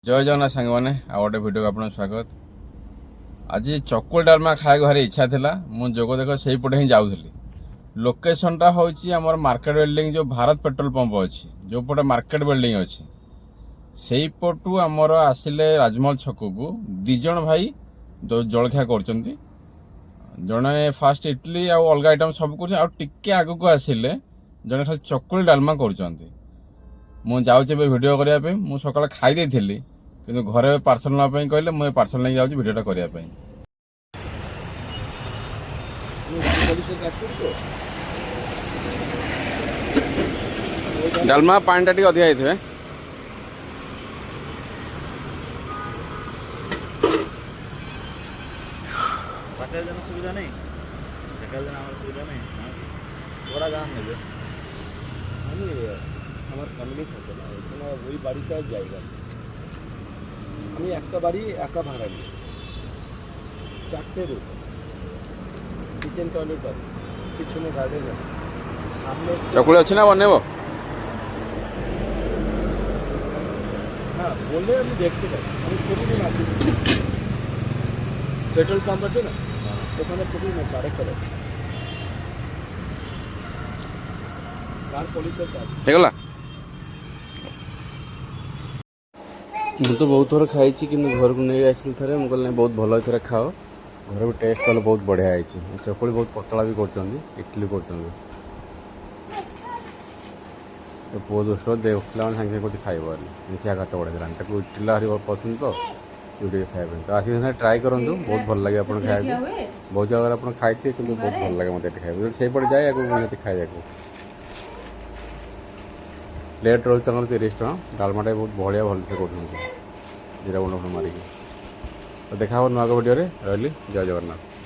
जय जगन्नाथ सांग मैंने आ गए भिडियो को आपन स्वागत। आज चकुल डालमा खाया भारी इच्छा था मुझे जोग देख से पटे ही जाऊली। लोकेशनटा हूँ आम मार्केट बिल्डिंग जो भारत पेट्रोल पंप अच्छी जो पटे मार्केट बिल्डिंग अच्छी से पटू आमर आसिले राजमहल छक को दिज भाई जो जलखिया कर जड़े फास्ट इडली आउ अलग आइटम सब कर आग को आसिले जड़े खाली चकुल डालमा कर मुझे जाऊँचे भिडियो करने मुझे सकाल खाई कि घरे पार्सल नापी कहले मुझे पार्सल नहीं जाऊँ भिडियोटा करने। डालमा पानी टी अधिका थे सुविधा नहीं सुविधा नहीं थोड़ा दाम নেবে আমি আমার ফ্যামিলি থাকে না এখানে ওই বাড়িতে আর জায়গা আমি একটা বাড়ি একা ভাড়া নিই 4টে রুম কিচেন টয়লেট আছে পিছনে গার্ডেন আছে সামনে চকুলে আছে না বনেব হ্যাঁ বললে আমি দেখতে পাই আমি প্রতিদিন আসি পেট্রোল পাম্প আছে না ওখানে প্রতিদিন আছে আরেকটা বাড়ি কার পলিসির চার্জ देखला ମୁଁ ତ ବହୁତ ଥର ଖାଇଛି କିନ୍ତୁ ଘରକୁ ନେଇ ଆସିଲି ଥରେ ମୁଁ କହିଲି ବହୁତ ଭଲ ଥରେ ଖାଅ ଘରେ ବି ଟେଷ୍ଟ କଲେ ବହୁତ ବଢ଼ିଆ ହେଇଛି। ଚକୁଳି ବହୁତ ପତଳା ବି କରୁଛନ୍ତି ଇଟଲି କରୁଛନ୍ତି ପୁଅ ଦୋଷ ଦେଖିଲା ମାନେ ସାଙ୍ଗେ ସାଙ୍ଗେ କହୁଛି ଖାଇବନି ମିଶିଆ ଘାତ ବଢ଼େଇଦେଲାଣି ତାକୁ ଇଟିଲା ଭାରି ପସନ୍ଦ ତ ସେ ଟିକେ ଖାଇବା ପାଇଁ ତ ଆସିକି ଟ୍ରାଏ କରନ୍ତୁ ବହୁତ ଭଲ ଲାଗେ ଆପଣ ଖାଇବାକୁ ବହୁତ ଜାଗାରେ ଆପଣ ଖାଇଥିବେ କିନ୍ତୁ ବହୁତ ଭଲ ଲାଗେ ମୋତେ ଏଠି ଖାଇବାକୁ ସେଇପଟେ ଯାଏ ଆକୁ ନିହାତି ଖାଇବାକୁ प्लेट रही 30 टଙ୍କା डालमाटा बहुत बढ़िया भलसे कर जीरा गुंड मारिकी तो देखा नुआ भिडियो रही जय जगन्नाथ।